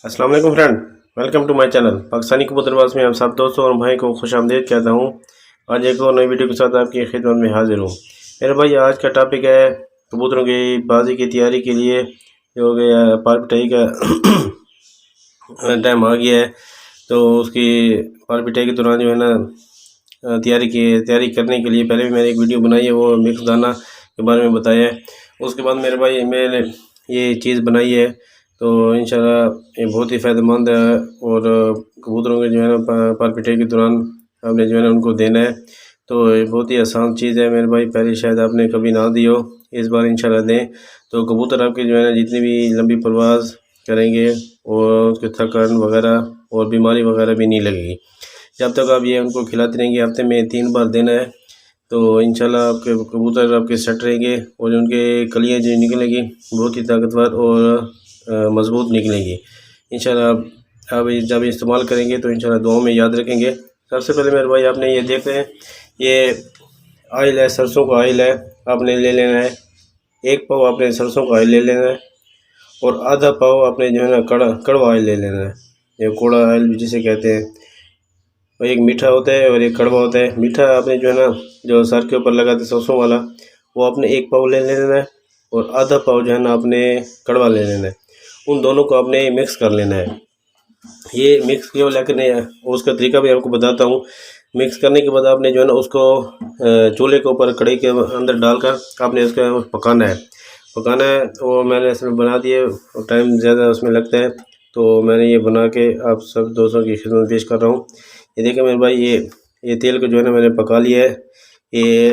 अस्सलाम वालेकुम friend, welcome to my channel Pakistani कबूतरबाज में आप सब दोस्तों और भाई को खुश आमदीद कहता हूँ। आज एक और नई वीडियो के साथ आपकी खिदमत में हाजिर हूँ। मेरे भाई आज का टॉपिक है कबूतरों की बाजी की तैयारी के लिए जो गया पार पिटाई का टाइम आ गया है। तो उसकी पार पिटाई के दौरान जो है ना तैयारी करने के लिए पहले भी मैंने एक वीडियो बनाई है, वो मिक्स दाना के बारे में बताया है। उसके बाद मेरे भाई मैंने ये चीज़ बनाई है, तो इंशाल्लाह ये बहुत ही फ़ायदेमंद है और कबूतरों के जो है ना पार पिटाई के दौरान आपने जो है ना उनको देना है। तो ये बहुत ही आसान चीज़ है मेरे भाई, पहले शायद आपने कभी ना दी हो, इस बार इंशाल्लाह दें। तो कबूतर आपके जो है ना जितनी भी लंबी परवाज़ करेंगे और उसके थकान वगैरह और बीमारी वगैरह भी नहीं लगेगी जब तक आप ये उनको खिलाते रहेंगे। हफ्ते में 3 बार देना है, तो इंशाल्लाह आपके कबूतर आपके सेट रहेंगे और उनके कलियाँ जो निकलेंगी बहुत ही ताकतवर और मज़बूत निकलेंगी इंशाल्लाह। आप जब इस्तेमाल करेंगे तो इंशाल्लाह दुआओं में याद रखेंगे। सबसे पहले मेरे भाई आपने ये देख रहे हैं, ये ऑयल है, सरसों का ऑयल है, आपने ले लेना है। 1 पाव आपने सरसों का ऑयल ले लेना है और आधा पाव आपने जो है ना कड़वा ऑयल ले लेना है। ये कौड़ा ऑयल जिसे कहते हैं, और एक मीठा होता है और एक कड़वा होता है। मीठा आपने जो है ना जो सर के ऊपर लगाते सरसों वाला, वो आपने 1 पाव ले लेना है और आधा पाव जो है ना आपने कड़वा ले लेना है। उन दोनों को आपने मिक्स कर लेना है। ये मिक्स केवल लेकर उसका तरीका भी आपको बताता हूँ। मिक्स करने के बाद आपने जो है ना उसको चूल्हे के ऊपर कढ़ाई के अंदर डालकर आपने उसका पकाना है। वो मैंने इसमें बना दिए, टाइम ज़्यादा उसमें लगता है, तो मैंने ये बना के आप सब दोस्तों की खिदमत पेश कर रहा हूँ। ये देखिए मेरे भाई, ये तेल को जो है ना मैंने पका लिया है। ये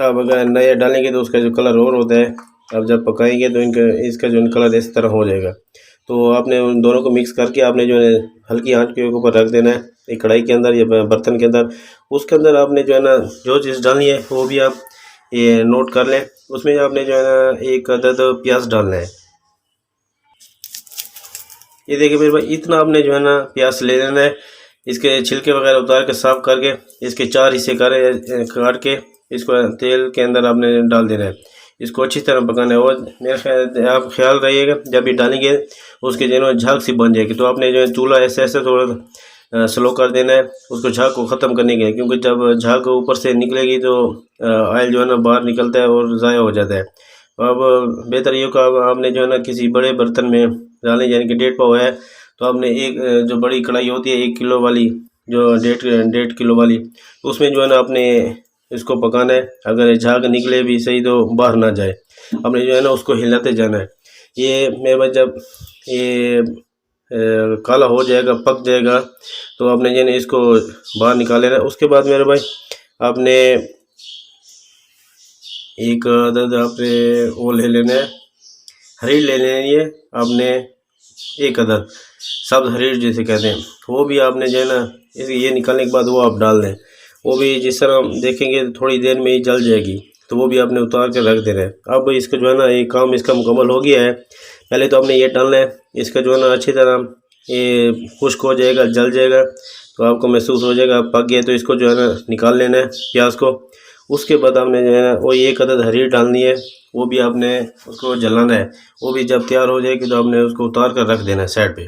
अब अगर नया डालेंगे तो उसका जो कलर और होता है, अब जब पकाएंगे तो इसका जो कलर इस तरह हो जाएगा। तो आपने उन दोनों को मिक्स करके आपने जो है हल्की आंच के ऊपर रख देना है, एक कढ़ाई के अंदर या बर्तन के अंदर। उसके अंदर आपने जो है ना जो चीज़ डालनी है वो भी आप ये नोट कर लें। उसमें आपने जो है ना 1 अदद प्याज डालना है। ये देखिए मेरे भाई, इतना आपने जो है ना प्याज ले लेना है। इसके छिलके वगैरह उतार के साफ़ करके इसके 4 हिस्से काट के इसको तेल के अंदर आपने डाल देना है। इसको अच्छी तरह पकाना है और मेरा ख्याल आप ख्याल रहिएगा जब भी डालेंगे उसके जो है झाग सी बन जाएगी, तो आपने जो है चूल्हा ऐसे ऐसे थोड़ा स्लो कर देना है उसको झाग को ख़त्म करने के लिए, क्योंकि जब झाग ऊपर से निकलेगी तो ऑयल जो है ना बाहर निकलता है और ज़ाया हो जाता है। अब बेहतर ये होगा आपने जो है ना किसी बड़े बर्तन में डालें, यानी कि 1.5 पाव है तो आपने एक जो बड़ी कढ़ाई होती है 1 किलो वाली, जो 1.5 किलो वाली, तो उसमें जो है ना आपने इसको पकाना है। अगर झाग निकले भी सही तो बाहर ना जाए, आपने जो है ना उसको हिलाते जाना है। ये मेरे भाई जब ये काला हो जाएगा, पक जाएगा, तो आपने जो है इसको बाहर निकाल लेना है। उसके बाद मेरे भाई आपने एक अदद आपने वो ले लेना है, हरीर ले लेनी है आपने 1 अदद, सब्ज़ हरीर जिसे कहते हैं, वो भी आपने जो है ना ये निकालने के बाद वो आप डाल दें। वो भी जिस तरह हम देखेंगे थोड़ी देर में ही जल जाएगी, तो वो भी आपने उतार के रख देना है। अब इसका जो है ना ये काम इसका मुकम्मल हो गया है। पहले तो आपने ये डालना है, इसका जो है ना अच्छी तरह ये खुश्क हो जाएगा, जल जाएगा, तो आपको महसूस हो जाएगा पक गया। तो इसको जो है ना निकाल लेना है प्याज को। उसके बाद आपने जो है ना वो 1 अदद हरीर डालनी है, वो भी आपने उसको जलाना है। वो भी जब तैयार हो जाएगी तो आपने उसको उतार कर रख देना है साइड पे।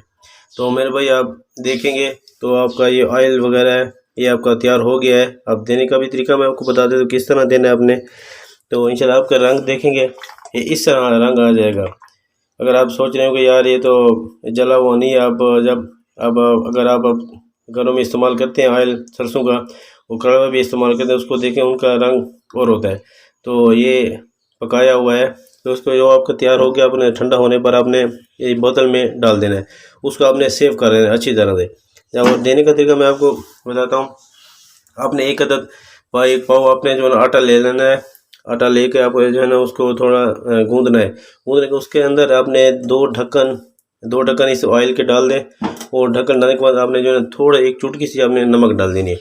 तो मेरे भाई आप देखेंगे तो आपका ये ऑयल वगैरह है ये आपका तैयार हो गया है। अब देने का भी तरीका मैं आपको बता दें तो किस तरह देना है आपने, तो इंशाल्लाह आपका रंग देखेंगे ये इस तरह रंग आ जाएगा। अगर आप सोच रहे हो कि यार ये तो जला हुआ नहीं है, आप जब अब अगर आप घरों में इस्तेमाल करते हैं ऑयल सरसों का, वो कड़वा भी इस्तेमाल करते हैं, उसको देखें उनका रंग और होता है। तो ये पकाया हुआ है, तो उसको जो आपका तैयार हो गया अपने ठंडा होने पर आपने ये बोतल में डाल देना है। उसको आपने सेव कर देना है अच्छी तरह से। जब वो देने का तरीका मैं आपको बताता हूँ। आपने 1 अदद 1 पाव आपने जो है ना आटा ले लेना है। आटा लेके आप जो है ना उसको थोड़ा गूंदना है। गूंदने के उसके अंदर आपने 2 ढक्कन इस ऑयल के डाल दें, और ढक्कन डालने के बाद आपने जो है थोड़ा एक चुटकी सी आपने नमक डाल देनी है।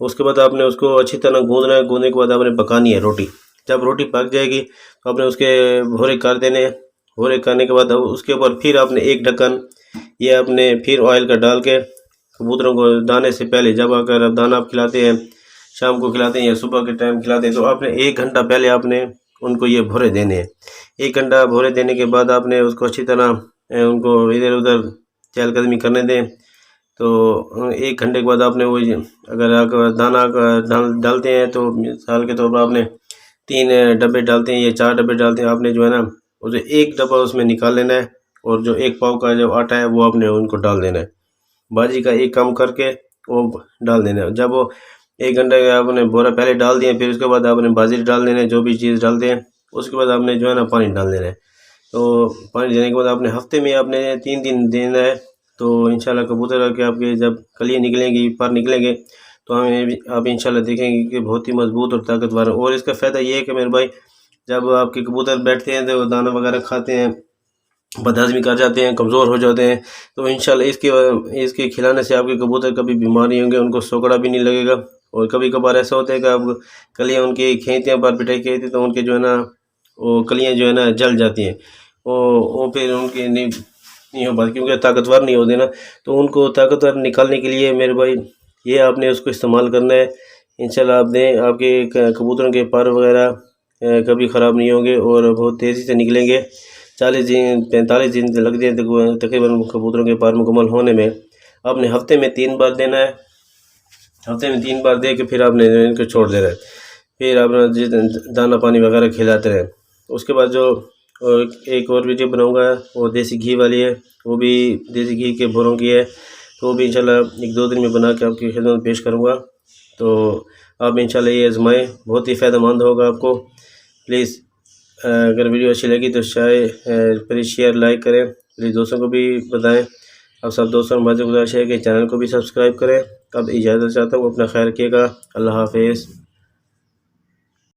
उसके बाद आपने उसको अच्छी तरह गूंदना है। गूंदने के बाद आपने पकानी है रोटी। जब रोटी पक जाएगी तो आपने उसके भोरे कर देने। भोरे करने के बाद अब उसके ऊपर फिर आपने 1 ढक्कन ये आपने फिर ऑयल का डाल के कबूतरों को दाने से पहले, जब अगर आप दाना आप खिलाते हैं, शाम को खिलाते हैं या सुबह के टाइम खिलाते हैं, तो आपने 1 घंटा पहले आपने उनको ये भोरे देने हैं। 1 घंटा भोरे देने के बाद आपने उसको अच्छी तरह उनको इधर उधर चहलकदमी करने दें। तो 1 घंटे के बाद आपने वो अगर आप दाना डालते हैं तो मिसाल के तौर पर आपने 3 डब्बे डालते हैं या 4 डब्बे डालते हैं, आपने जो है ना उसे 1 डब्बा उसमें निकाल लेना है और जो 1 पाव का जो आटा है वो आपने उनको डाल देना है। बाजी का एक काम करके वो डाल देना है। जब वो 1 घंटे का आपने बोरा पहले डाल दिया, फिर उसके बाद आपने बाजरी डाल देना है, जो भी चीज़ डालते हैं। उसके बाद आपने जो है ना पानी डाल देना है। तो पानी देने के बाद आपने हफ्ते में आपने 3 दिन देना है। तो इंशाल्लाह कबूतर के आपके जब कलियाँ निकलेंगी, पर निकलेंगे, तो हमें आप इंशाल्लाह देखेंगे कि बहुत ही मजबूत और ताकतवर है। और इसका फ़ायदा ये है कि मेरे भाई, जब आपके कबूतर बैठते हैं तो दाना वगैरह खाते हैं, बदहज़मी कर जाते हैं, कमज़ोर हो जाते हैं, तो इंशाल्लाह इसके खिलाने से आपके कबूतर कभी बीमार नहीं होंगे, उनको सोकड़ा भी नहीं लगेगा। और कभी कभार ऐसा होता है कि आप कलियाँ उनकी खींचते हैं, पर पिटाई खींचते तो उनके जो है ना वो कलियाँ जो है ना जल जाती हैं। वो फिर उनकी नहीं हो पाती क्योंकि ताकतवर नहीं होते ना। तो उनको ताकतवर निकालने के लिए मेरे भाई ये आपने उसको इस्तेमाल करना है। इंशाल्लाह आप दें, आपके कबूतरों के पर वगैरह कभी ख़राब नहीं होंगे और बहुत तेज़ी से निकलेंगे। 40 दिन 45 दिन लग जाए तकरीबन कबूतरों के पर मुकम्मल होने में। आपने हफ्ते में 3 बार देना है। हफ्ते में 3 बार दे के फिर आपने इनको छोड़ देना है। फिर आप दाना पानी वगैरह खिलाते रहें। उसके बाद जो एक और वीडियो बनाऊंगा वो देसी घी वाली है, वो भी देसी घी के बोरों की है। तो वो भी इंशाल्लाह 1-2 दिन में बना के आपकी खिदमत में पेश करूँगा। तो आप इंशाल्लाह ये आजमाएँ, बहुत ही फ़ायदेमंद होगा आपको। प्लीज़ अगर वीडियो अच्छी लगी तो प्लीज़ शेयर लाइक करें, प्लीज़ दोस्तों को भी बताएं। अब सब दोस्तों मुझे गुजारिश है कि चैनल को भी सब्सक्राइब करें। अब इजाज़त चाहता हूँ, अपना ख्याल रखिएगा। अल्लाह हाफिज़।